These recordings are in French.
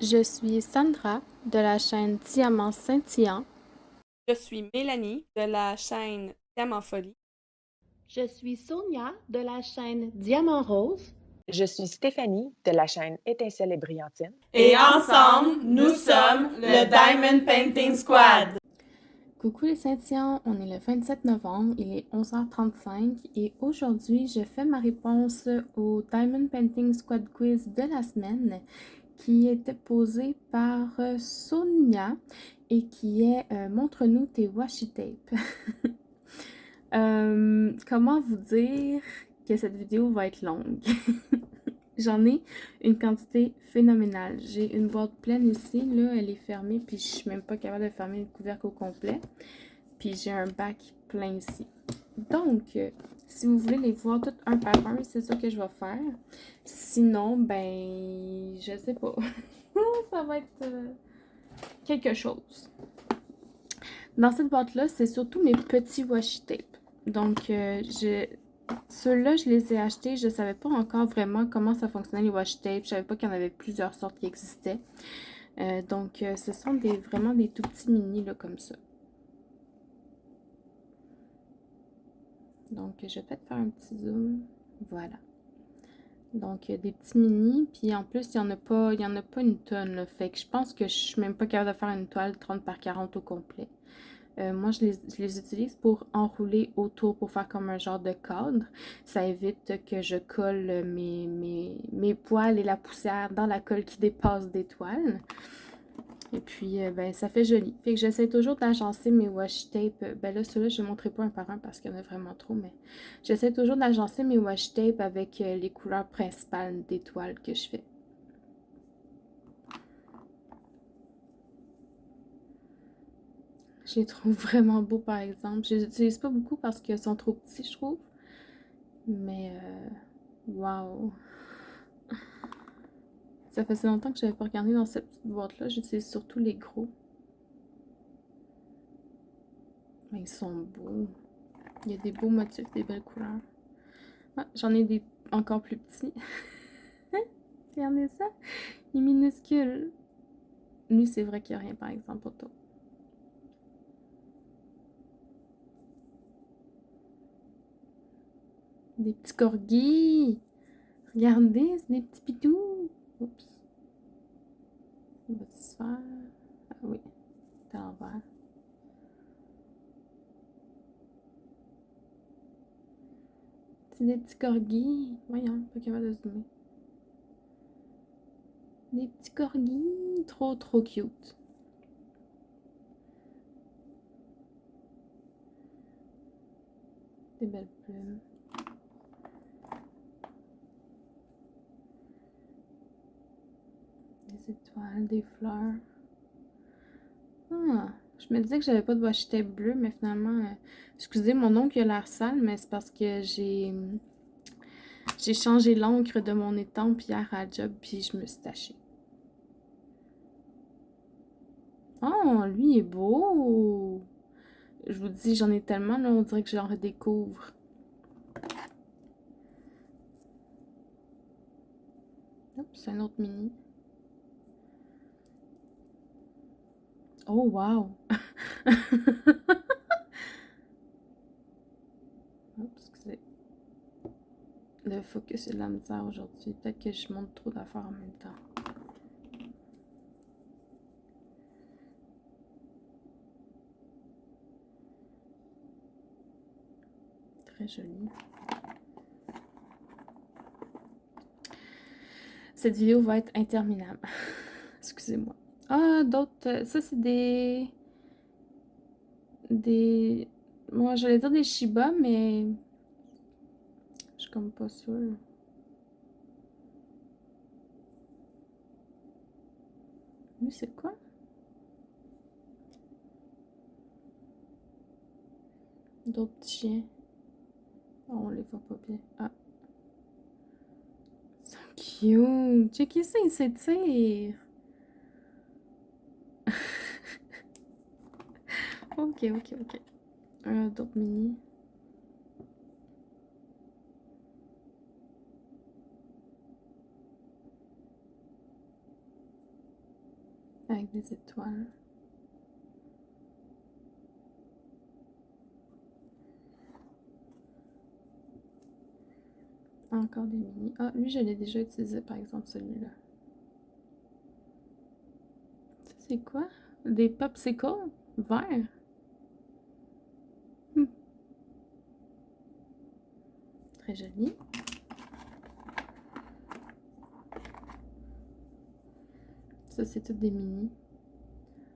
Je suis Sandra de la chaîne Diamant Scintillant. Je suis Mélanie de la chaîne Diamant Folie. Je suis Sonia de la chaîne Diamant Rose. Je suis Stéphanie de la chaîne Étincelle et Brillantine. Et ensemble, nous sommes le Diamond Painting Squad. Coucou les scintillants, on est le 27 novembre, il est 11h35 et aujourd'hui je fais ma réponse au Diamond Painting Squad Quiz de la semaine qui était posé par Sonia et qui est montre-nous tes washi tape. Comment vous dire que cette vidéo va être longue? J'en ai une quantité phénoménale. J'ai une boîte pleine ici, là, elle est fermée, puis je suis même pas capable de fermer le couvercle au complet. Puis j'ai un bac plein ici. Donc, si vous voulez les voir toutes un par un, c'est ça que je vais faire. Sinon, ben, je sais pas. Ça va être quelque chose. Dans cette boîte-là, c'est surtout mes petits washi tape. Donc, ceux-là, je les ai achetés. Je ne savais pas encore vraiment comment ça fonctionnait les washi tape. Je ne savais pas qu'il y en avait plusieurs sortes qui existaient. Donc, ce sont vraiment des tout petits mini, là, comme ça. Donc, je vais peut-être faire un petit zoom. Voilà. Donc, des petits mini. Puis, en plus, il y en a pas une tonne, là. Fait que je pense que je suis même pas capable de faire une toile 30 par 40 au complet. Moi, je les utilise pour enrouler autour, pour faire comme un genre de cadre. Ça évite que je colle mes poils et la poussière dans la colle qui dépasse des toiles. Et puis, ben, ça fait joli. Fait que j'essaie toujours d'agencer mes washi tape. Ben là, ceux-là, je ne montrerai pas un par un parce qu'il y en a vraiment trop, mais j'essaie toujours d'agencer mes washi tape avec les couleurs principales des toiles que je fais. Je les trouve vraiment beaux, par exemple. Je les utilise pas beaucoup parce qu'ils sont trop petits, je trouve. Mais, waouh! Ça faisait longtemps que je n'avais pas regardé dans cette petite boîte-là. J'utilise surtout les gros. Mais ils sont beaux. Il y a des beaux motifs, des belles couleurs. Ah, j'en ai des encore plus petits. Regardez ça. Il est minuscule. Lui, c'est vrai qu'il n'y a rien, par exemple, autour. Des petits corgis. Regardez, c'est des petits pitous. Oups. Il va se faire. Ah oui, c'est à l'envers. C'est des petits corgis. Voyons, pas capable de zoomer. Des petits corgis. Trop, trop cute. Des belles plumes. Des étoiles, des fleurs. Ah, je me disais que j'avais pas de washi tape bleu, mais finalement, excusez, mon oncle a l'air sale, mais c'est parce que j'ai changé l'encre de mon étampe hier à la job, puis je me suis tachée. Oh, lui il est beau! Je vous dis, j'en ai tellement, là, on dirait que j'en redécouvre. Oups, c'est un autre mini. Oh, wow! Oups, excusez. Le focus est de la misère aujourd'hui. Peut-être que je monte trop d'affaires en même temps. Très joli. Cette vidéo va être interminable. Excusez-moi. Ah, d'autres... Ça, c'est des... Moi, j'allais dire des Shiba, mais... Je suis comme pas sûre. Lui, c'est quoi? D'autres petits chiens. Oh, on les voit pas bien. Ah. Ils sont cute. Checkez ça, ils s'étirent. Ok, ok, ok. D'autres mini. avec des étoiles. Encore des mini. Ah, lui, je l'ai déjà utilisé, par exemple, celui-là. Ça, c'est quoi? Des popsicles verts? Très joli. Ça, c'est tout des mini.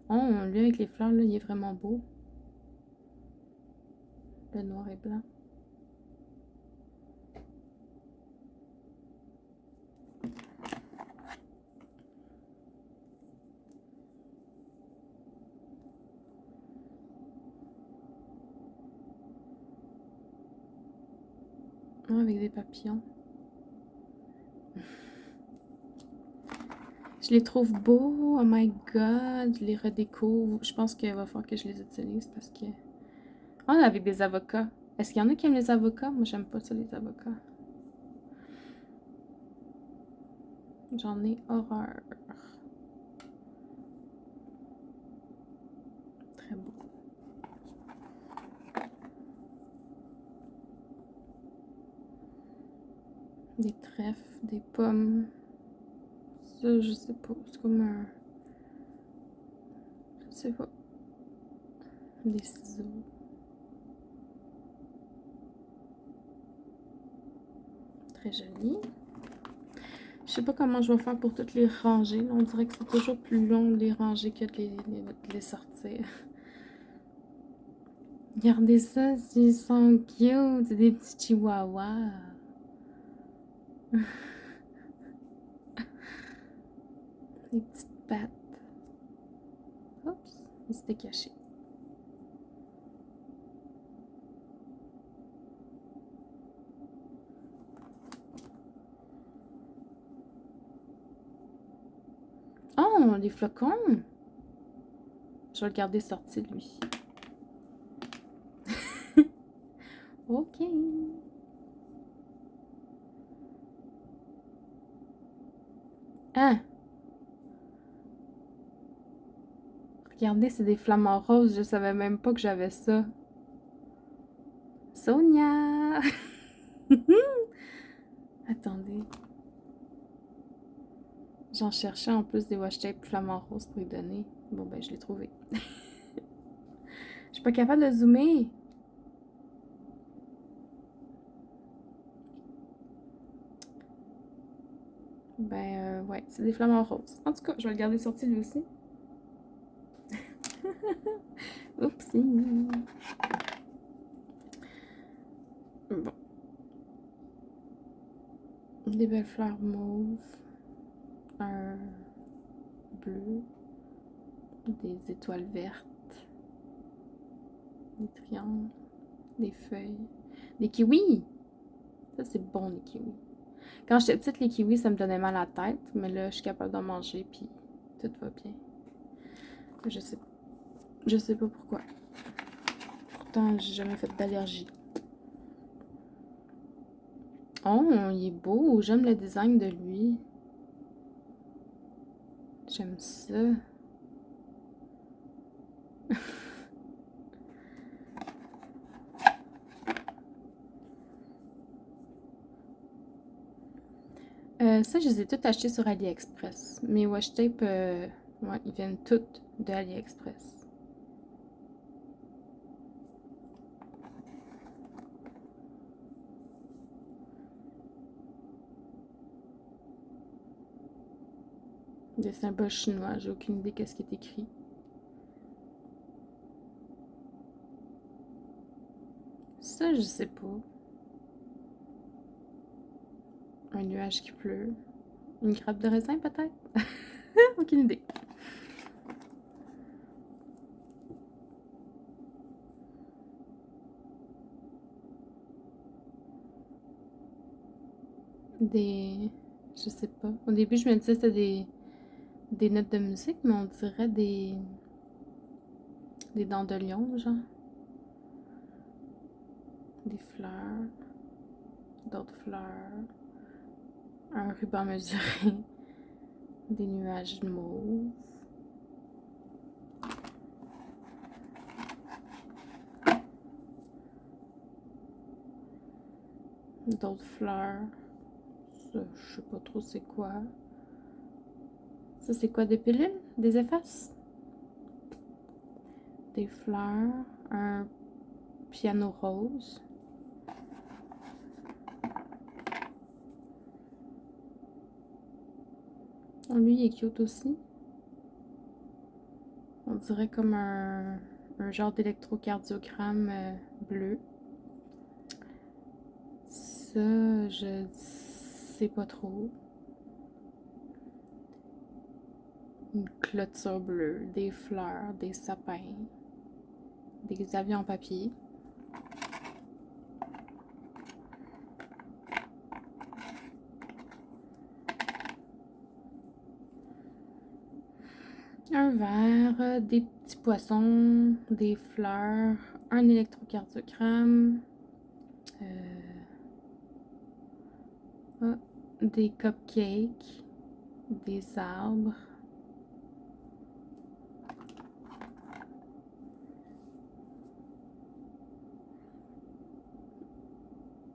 Oh, lui, avec les fleurs, là, il est vraiment beau. Le noir et blanc. Ah, avec des papillons. Je les trouve beaux. Oh my god, je les redécouvre. Je pense qu'il va falloir que je les utilise parce que... Ah, avec des avocats. Est-ce qu'il y en a qui aiment les avocats? Moi, j'aime pas ça, les avocats. J'en ai horreur. Très beau. Des trèfles, des pommes. Ça, je sais pas. C'est comme un... Je sais pas. Des ciseaux. Très joli. Je sais pas comment je vais faire pour toutes les ranger. On dirait que c'est toujours plus long de les ranger que de les sortir. Regardez ça, ils sont cute. C'est des petits chihuahuas. Des petites pattes. Oups, il s'était caché. Oh, les flocons! Je vais le garder sorti, lui. Ok. Hein? Regardez, c'est des flamants roses. Je savais même pas que j'avais ça. Sonia! Attendez. J'en cherchais en plus des washi tape flamants roses pour y donner. Bon, ben, je l'ai trouvé. Je suis pas capable de zoomer. Ben, ouais, c'est des flamants roses. En tout cas, je vais le garder sorti lui aussi. Oupsie. Bon. Des belles fleurs mauves. Un bleu. Des étoiles vertes. Des triangles. Des feuilles. Des kiwis! Ça, c'est bon, les kiwis. Quand j'étais petite, les kiwis, ça me donnait mal à la tête. Mais là, je suis capable d'en manger, puis tout va bien. Je sais pas pourquoi. Pourtant, j'ai jamais fait d'allergie. Oh, il est beau. J'aime le design de lui. J'aime ça. Ça, je les ai toutes achetées sur AliExpress. Mes washi tape, ouais, ils viennent toutes de AliExpress. Des symboles chinois, j'ai aucune idée qu'est-ce qui est écrit. Ça, je sais pas. Un nuage qui pleut. Une grappe de raisin, peut-être? Aucune idée. Des... Je sais pas. Au début, je me disais que c'était des notes de musique, mais on dirait des dents de lion, genre. Des fleurs. D'autres fleurs. Un ruban mesuré. Des nuages mauves. D'autres fleurs. Ça, je sais pas trop c'est quoi. Ça, c'est quoi, des pilules? Des effaces? Des fleurs. Un piano rose. Oh, lui, il est cute aussi. On dirait comme un genre d'électrocardiogramme bleu. Ça, je sais pas trop. Une clôture bleue, des fleurs, des sapins, des avions en papier. Un verre, des petits poissons, des fleurs, un électrocardiogramme, des cupcakes, des arbres,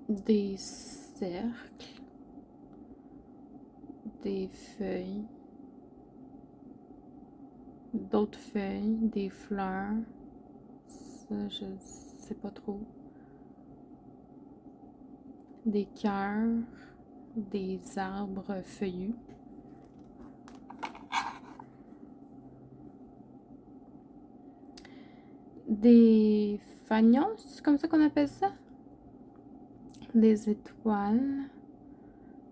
des cercles, des feuilles, d'autres feuilles, des fleurs. Ça, je sais pas trop. Des cœurs, des arbres feuillus. Des fanions, c'est comme ça qu'on appelle ça? Des étoiles,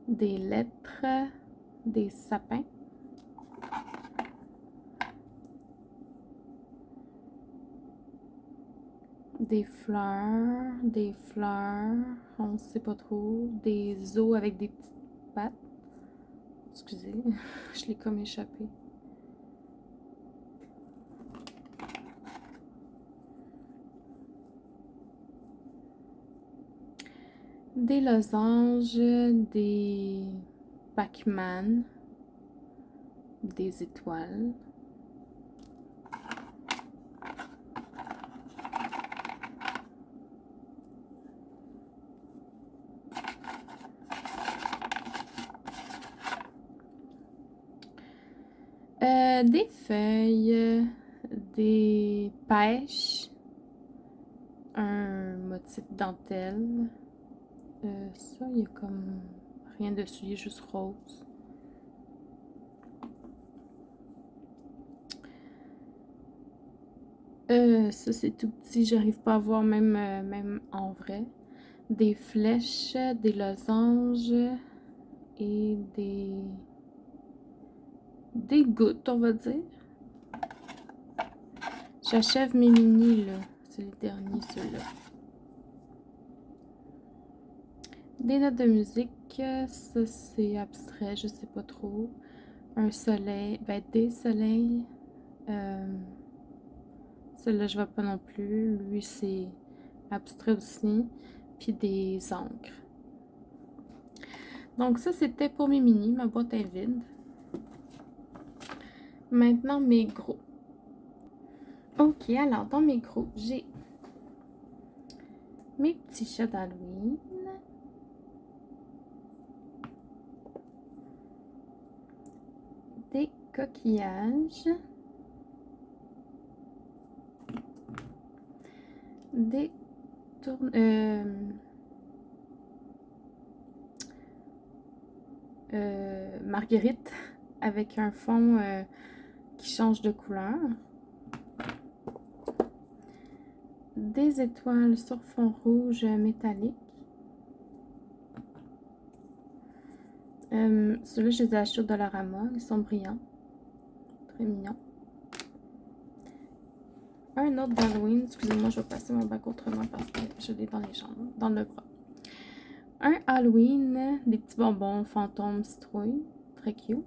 des lettres, des sapins. Des fleurs, on sait pas trop, des os avec des petites pattes. Excusez, je l'ai comme échappé. Des losanges, des Pac-Man, des étoiles. Des feuilles, des pêches, un motif dentelle. Ça, il y a comme rien dessus, il est juste rose. Ça c'est tout petit, j'arrive pas à voir même en vrai. Des flèches, des losanges et des gouttes, on va dire. J'achève mes mini là, c'est les derniers ceux-là. Des notes de musique, ça c'est abstrait, je sais pas trop. Un soleil, ben des soleils. Celui-là je vois pas non plus, lui c'est abstrait aussi. Puis des encres. Donc ça c'était pour mes mini, ma boîte est vide. Maintenant mes gros. Ok, alors dans mes gros, j'ai mes petits chats d'Halloween. Des coquillages. Des marguerite avec un fond qui change de couleur. Des étoiles sur fond rouge métallique. Ceux-là, je les ai achetés au Dollarama. Ils sont brillants. Très mignons. Un autre d'Halloween. Excusez-moi, je vais passer mon bac autrement parce que je l'ai dans les jambes, dans le bras. Un Halloween, des petits bonbons fantômes citrouilles. Très cute.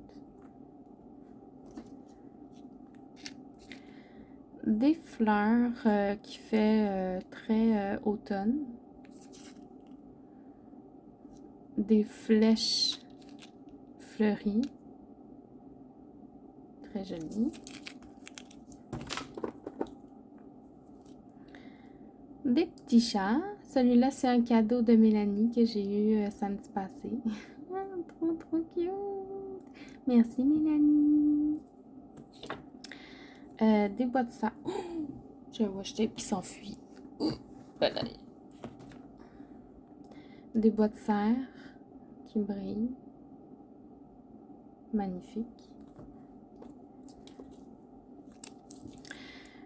Des fleurs qui fait très automne. Des flèches fleuries. Très jolies. Des petits chats. Celui-là, c'est un cadeau de Mélanie que j'ai eu samedi passé. Trop, trop cute! Merci, Mélanie! Des boîtes de serre. Oh! J'ai un washi tape qui s'enfuit. Balaye. Des boîtes de serre qui brillent. Magnifique.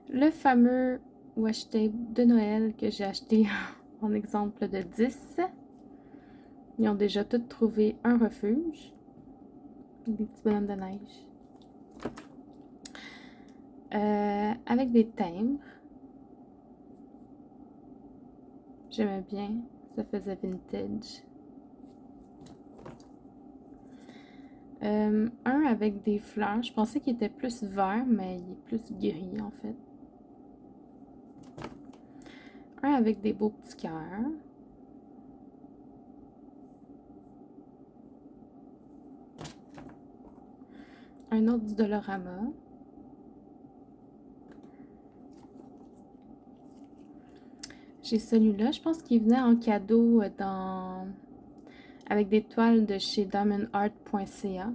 Le fameux washi tape de Noël que j'ai acheté en exemple de 10. Ils ont déjà tous trouvé un refuge. Des petits bonhommes de neige. Avec des timbres. J'aimais bien. Ça faisait vintage. Un avec des fleurs. Je pensais qu'il était plus vert, mais il est plus gris en fait. Un avec des beaux petits cœurs. Un autre du Dollarama. J'ai celui-là. Je pense qu'il venait en cadeau avec des toiles de chez diamondart.ca.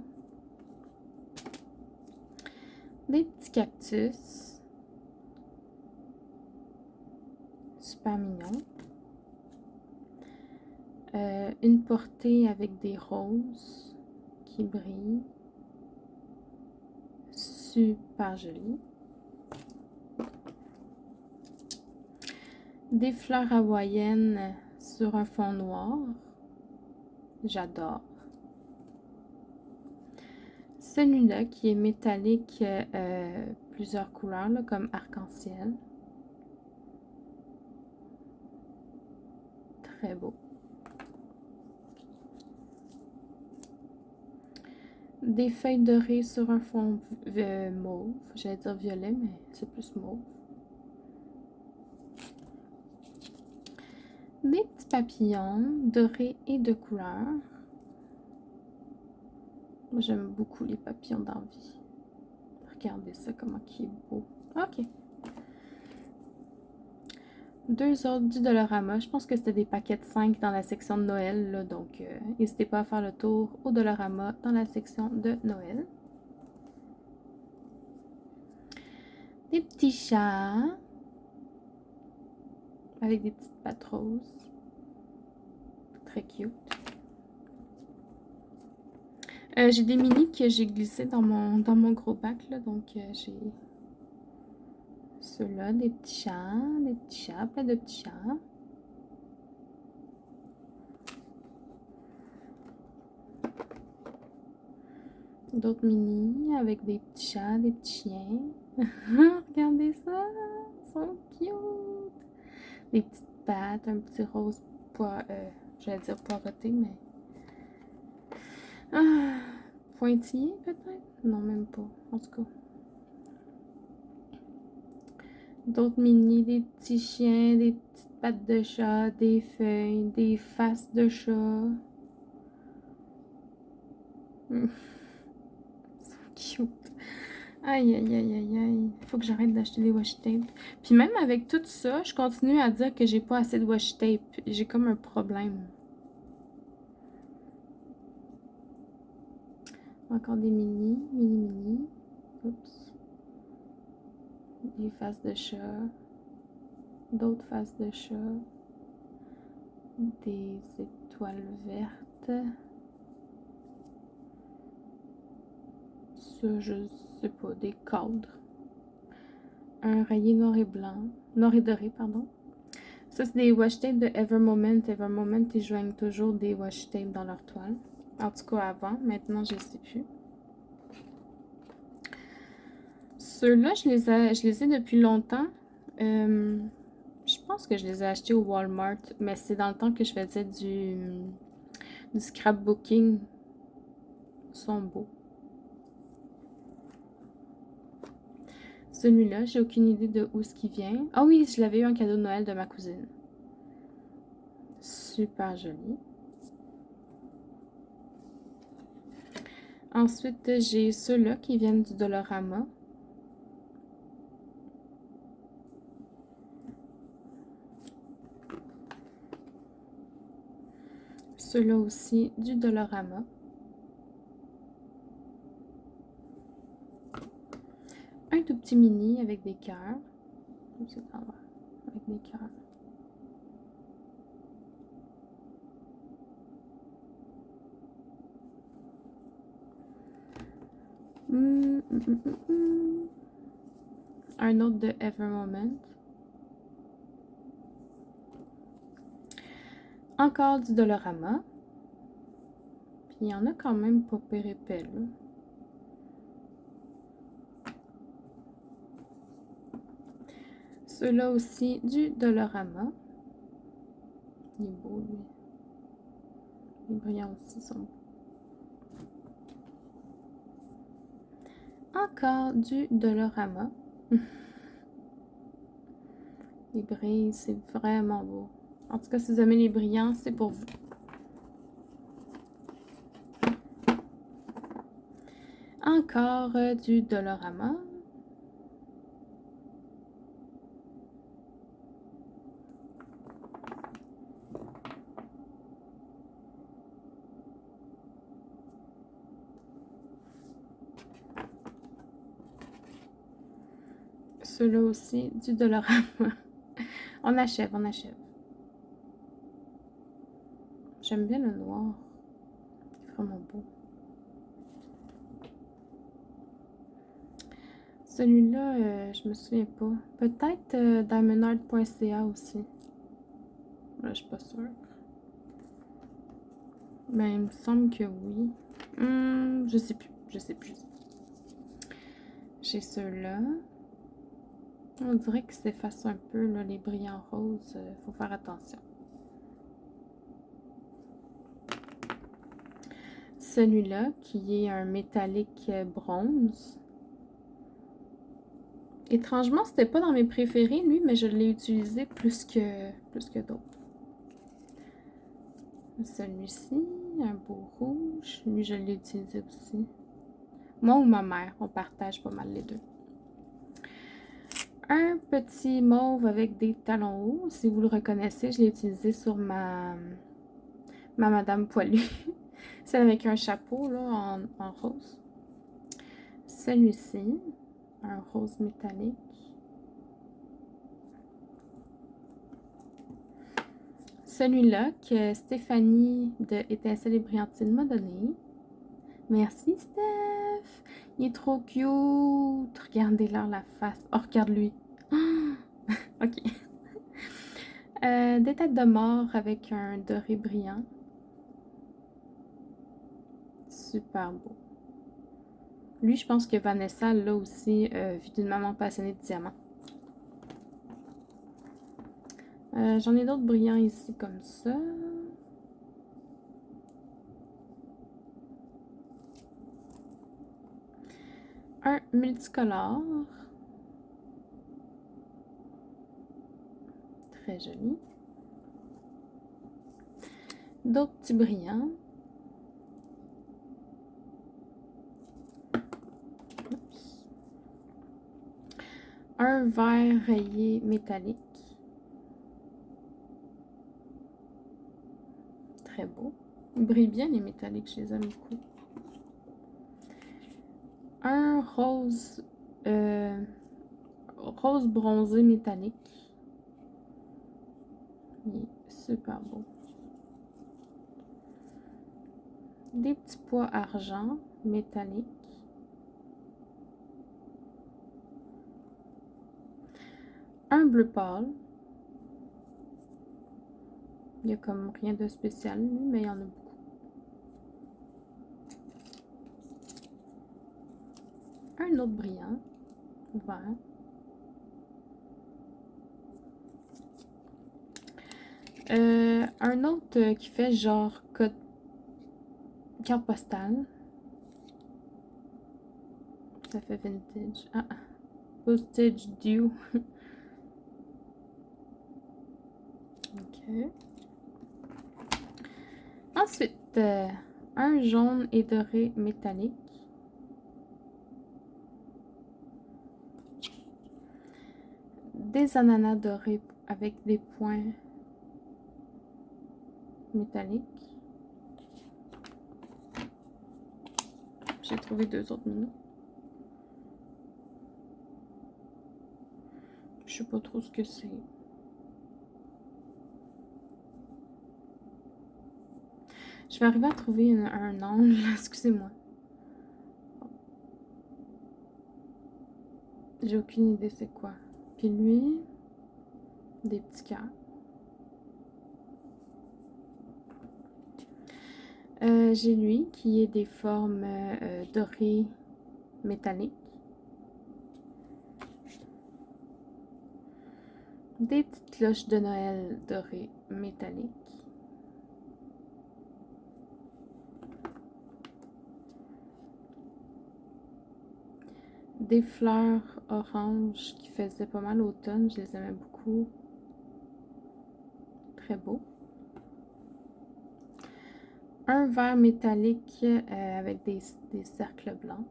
Des petits cactus. Super mignon. Une portée avec des roses qui brillent. Super joli. Des fleurs hawaïennes sur un fond noir. J'adore. Celui-là qui est métallique, plusieurs couleurs, là, comme arc-en-ciel. Très beau. Des feuilles dorées sur un fond mauve. J'allais dire violet, mais c'est plus mauve. Des petits papillons dorés et de couleur. Moi, j'aime beaucoup les papillons d'envie. Regardez ça, comment il est beau. OK. Deux autres du Dollarama. Je pense que c'était des paquets de 5 dans la section de Noël. Là, donc, n'hésitez pas à faire le tour au Dollarama dans la section de Noël. Des petits chats. Avec des petites pattes roses. Très cute. J'ai des mini que j'ai glissés dans mon gros bac. Là, donc, j'ai ceux-là, des petits chats, plein de petits chats. D'autres mini avec des petits chats, des petits chiens. Regardez ça, ils sont cute. Des petites pattes, un petit rose j'allais dire poireauté, mais pointillé peut-être? Non, même pas, en tout cas. D'autres mini, des petits chiens, des petites pattes de chat, des feuilles, des faces de chat. Ils sont cute. Aïe, aïe, aïe, aïe, aïe. Faut que j'arrête d'acheter des washi tape. Puis même avec tout ça, je continue à dire que j'ai pas assez de washi tape. J'ai comme un problème. Encore des mini. Oups. Des faces de chat. D'autres faces de chat. Des étoiles vertes. Ça, je sais pas, des cadres. Un rayé noir et doré, pardon. Ça, c'est des washi tape de Evermoment. Evermoment, ils joignent toujours des washi tape dans leur toile. En tout cas, avant. Maintenant, je ne sais plus. Ceux-là, je les ai depuis longtemps. Je pense que je les ai achetés au Walmart, mais c'est dans le temps que je faisais du scrapbooking. Ils sont beaux. Celui-là, j'ai aucune idée de où ce qui vient. Ah oui, je l'avais eu en cadeau de Noël de ma cousine. Super joli. Ensuite, j'ai ceux-là qui viennent du Dollarama. Ceux-là aussi, du Dollarama. Un tout petit mini avec des cœurs. C'est en bas, avec des cœurs. Un autre de Ever Moment. Encore du Dollarama. Puis il y en a quand même pas pire épais, là. Ceux-là aussi, du Dollarama. Il est beau, lui. Les brillants aussi sont beaux. Encore du Dollarama. Les brilles, c'est vraiment beau. En tout cas, si vous aimez les brillants, c'est pour vous. Encore du Dollarama. Ceux-là aussi, du Dollarama. On achève, on achève. J'aime bien le noir. C'est vraiment beau. Celui-là, je me souviens pas. Peut-être diamondart.ca aussi. Là, je suis pas sûre. Mais il me semble que oui. Je sais plus. Je sais plus. J'ai ceux-là. On dirait que s'efface un peu, là, les brillants roses. Faut faire attention. Celui-là, qui est un métallique bronze. Étrangement, c'était pas dans mes préférés, lui, mais je l'ai utilisé plus que d'autres. Celui-ci, un beau rouge. Lui, je l'ai utilisé aussi. Moi ou ma mère, on partage pas mal les deux. Un petit mauve avec des talons hauts. Si vous le reconnaissez, je l'ai utilisé sur ma Madame Poilue. Celle avec un chapeau là, en rose. Celui-ci, un rose métallique. Celui-là que Stéphanie de Étincelle et Brillantine m'a donné. Merci Steph! Il est trop cute! Regardez-leur la face. Oh, regarde-lui! Ok. Des têtes de mort avec un doré brillant. Super beau. Lui, je pense que Vanessa l'a aussi vu d'une maman passionnée de diamants. J'en ai d'autres brillants ici comme ça. Un multicolore. Très joli. D'autres petits brillants. Oups. Un vert rayé métallique. Très beau. Ils brillent bien les métalliques, je les aime beaucoup. Un rose, rose bronzé métallique. Il est super beau. Des petits pois argent métalliques. Un bleu pâle. Il n'y a comme rien de spécial, mais il y en a beaucoup. Un autre brillant, vert. Un autre qui fait genre carte postale. Ça fait vintage. Ah, postage due. Ok. Ensuite, un jaune et doré métallique. Des ananas dorés avec des points métalliques. J'ai trouvé 2 autres minous. Je sais pas trop ce que c'est. Je vais arriver à trouver un angle, excusez-moi. J'ai aucune idée c'est quoi. Puis lui, des petits cœurs. J'ai lui qui est des formes dorées métalliques. Des petites cloches de Noël dorées métalliques. Des fleurs oranges qui faisaient pas mal automne, je les aimais beaucoup. Très beau. Un verre métallique avec des cercles blancs.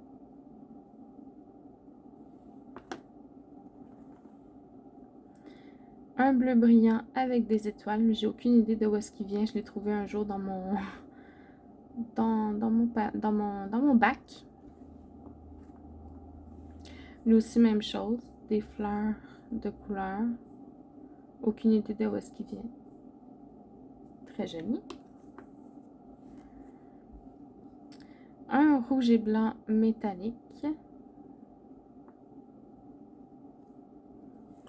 Un bleu brillant avec des étoiles, mais j'ai aucune idée de où est-ce qu'il vient. Je l'ai trouvé un jour dans mon dans mon bac. Lui aussi, même chose. Des fleurs de couleur. Aucune idée de où est-ce qu'il vient. Très joli. Un rouge et blanc métallique.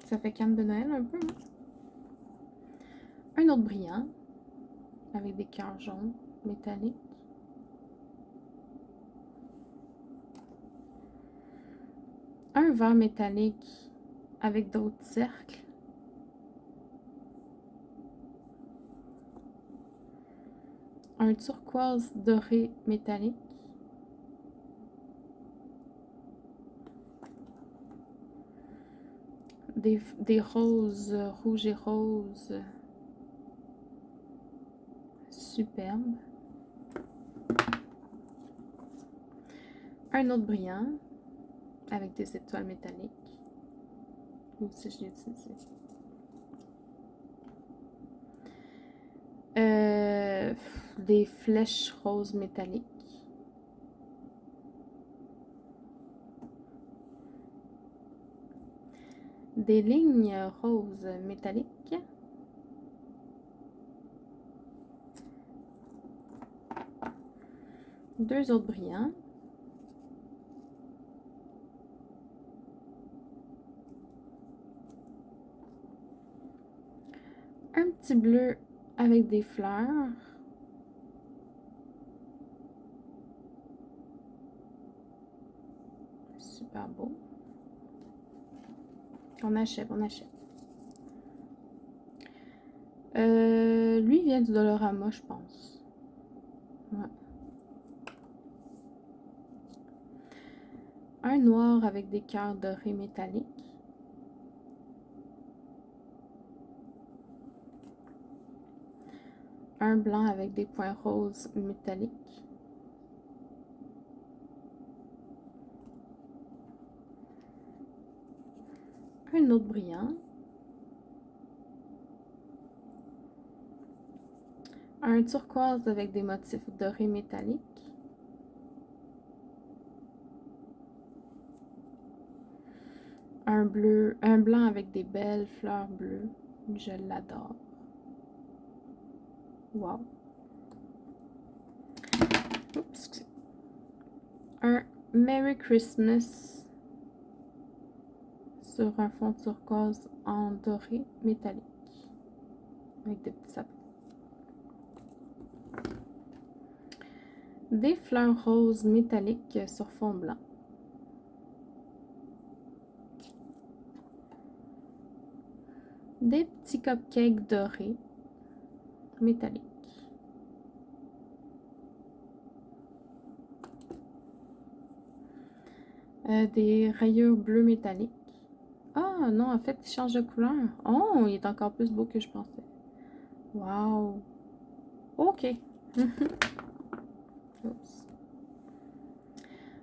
Ça fait canne de Noël un peu. Hein? Un autre brillant. Avec des cœurs jaunes métalliques. Un verre métallique avec d'autres cercles. Un turquoise doré métallique. Des roses rouges et roses superbes. Un autre brillant avec des étoiles métalliques. Ou si je l'ai utilisé. Des flèches roses métalliques. Des lignes roses métalliques. Deux autres brillants. Un petit bleu avec des fleurs. Super beau. On achève, on achève. Lui vient du Dollarama, je pense. Ouais. Un noir avec des cœurs dorés métalliques. Un blanc avec des points roses métalliques. Un autre brillant. Un turquoise avec des motifs dorés métalliques. Un blanc avec des belles fleurs bleues. Je l'adore. Wow. Oups. Un Merry Christmas sur un fond turquoise en doré métallique. Avec des petits sapins. Des fleurs roses métalliques sur fond blanc. Des petits cupcakes dorés métalliques. Des rayures bleues métalliques. Ah non, en fait, il change de couleur. Oh, il est encore plus beau que je pensais. Wow. Ok. Oups.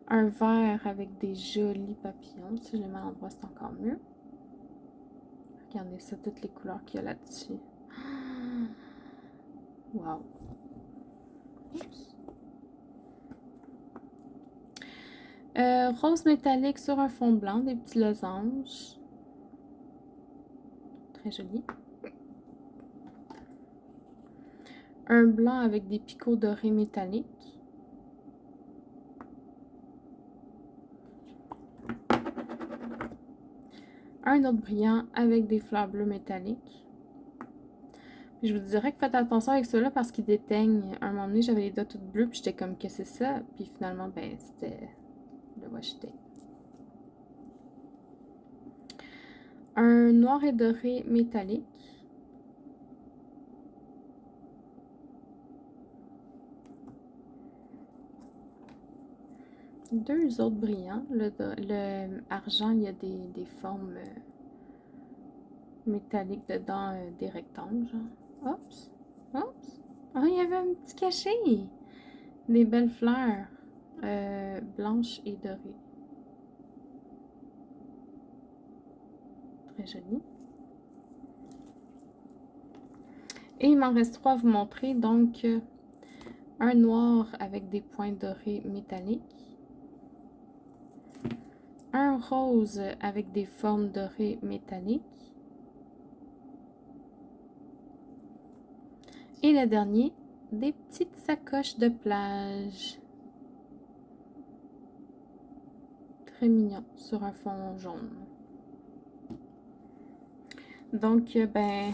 Un vert avec des jolis papillons. Si je les mets à l'endroit, c'est encore mieux. Regardez ça, toutes les couleurs qu'il y a là-dessus. Wow. Oups. Rose métallique sur un fond blanc, des petits losanges. Très joli. Un blanc avec des picots dorés métalliques. Un autre brillant avec des fleurs bleues métalliques. Je vous dirais que faites attention avec ceux-là parce qu'ils déteignent. À un moment donné, j'avais les doigts toutes bleues, puis j'étais comme, qu'est-ce que c'est ça? Puis finalement, ben, c'était le washi tape. Un noir et doré métallique. Deux autres brillants. Le argent, il y a des formes métalliques dedans, des rectangles, genre. Oups! Oups! Oh, il y avait un petit cachet! Des belles fleurs blanches et dorées. Très joli. Et il m'en reste 3 à vous montrer. Donc, un noir avec des points dorés métalliques. Un rose avec des formes dorées métalliques. Et le dernier, des petites sacoches de plage. Très mignon sur un fond jaune. Donc, ben,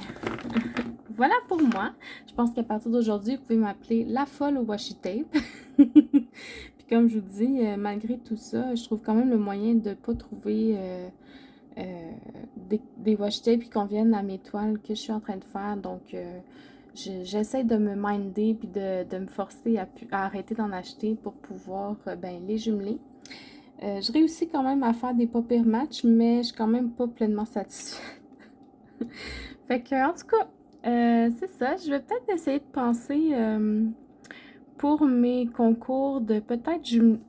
voilà pour moi. Je pense qu'à partir d'aujourd'hui, vous pouvez m'appeler la folle au washi tape. Puis comme je vous dis, malgré tout ça, je trouve quand même le moyen de ne pas trouver des washi tape qui conviennent à mes toiles que je suis en train de faire. Donc, j'essaie de me minder puis de me forcer à arrêter d'en acheter pour pouvoir ben, les jumeler. Je réussis quand même à faire des pas pires matchs, mais je suis quand même pas pleinement satisfaite. Fait que, en tout cas, c'est ça. Je vais peut-être essayer de penser pour mes concours de peut-être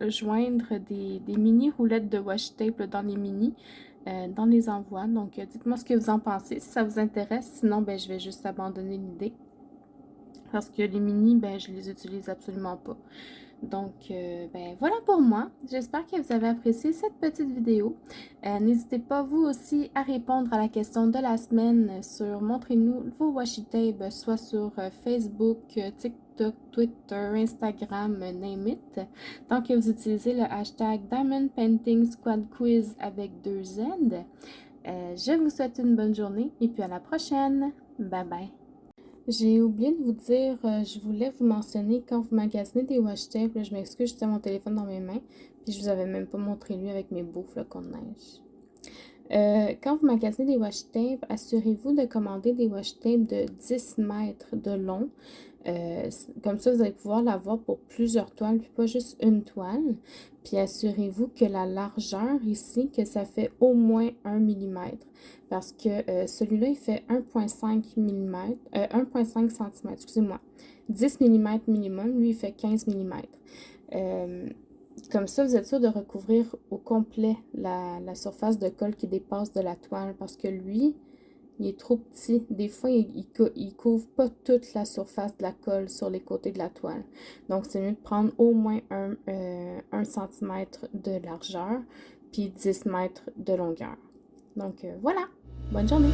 joindre des mini roulettes de washi tape dans les mini, dans les envois. Donc, dites-moi ce que vous en pensez, si ça vous intéresse. Sinon, ben, je vais juste abandonner l'idée. Parce que les mini, ben, je les utilise absolument pas. Donc, ben voilà pour moi. J'espère que vous avez apprécié cette petite vidéo. N'hésitez pas, vous aussi, à répondre à la question de la semaine sur montrez-nous vos washi tape, soit sur Facebook, TikTok, Twitter, Instagram, name it. Tant que vous utilisez le hashtag Diamond Painting Squad Quiz avec 2 Z. Je vous souhaite une bonne journée et puis à la prochaine. Bye bye. J'ai oublié de vous dire, je voulais vous mentionner quand vous magasinez des washi tape, là, je m'excuse, j'étais mon téléphone dans mes mains, puis je vous avais même pas montré lui avec mes beaux flocons de neige. Quand vous magasinez des washi tape, assurez-vous de commander des washi tape de 10 mètres de long. Comme ça, vous allez pouvoir l'avoir pour plusieurs toiles, puis pas juste une toile. Puis assurez-vous que la largeur ici, que ça fait au moins 1 mm. Parce que celui-là, il fait 1,5 mm, 1,5 cm, excusez-moi. 10 mm minimum, lui, il fait 15 mm. Comme ça, vous êtes sûr de recouvrir au complet la surface de colle qui dépasse de la toile. Parce que lui, il est trop petit. Des fois, il couvre pas toute la surface de la colle sur les côtés de la toile. Donc, c'est mieux de prendre au moins 1 cm de largeur, puis 10 mètres de longueur. Donc, voilà. Bonne journée!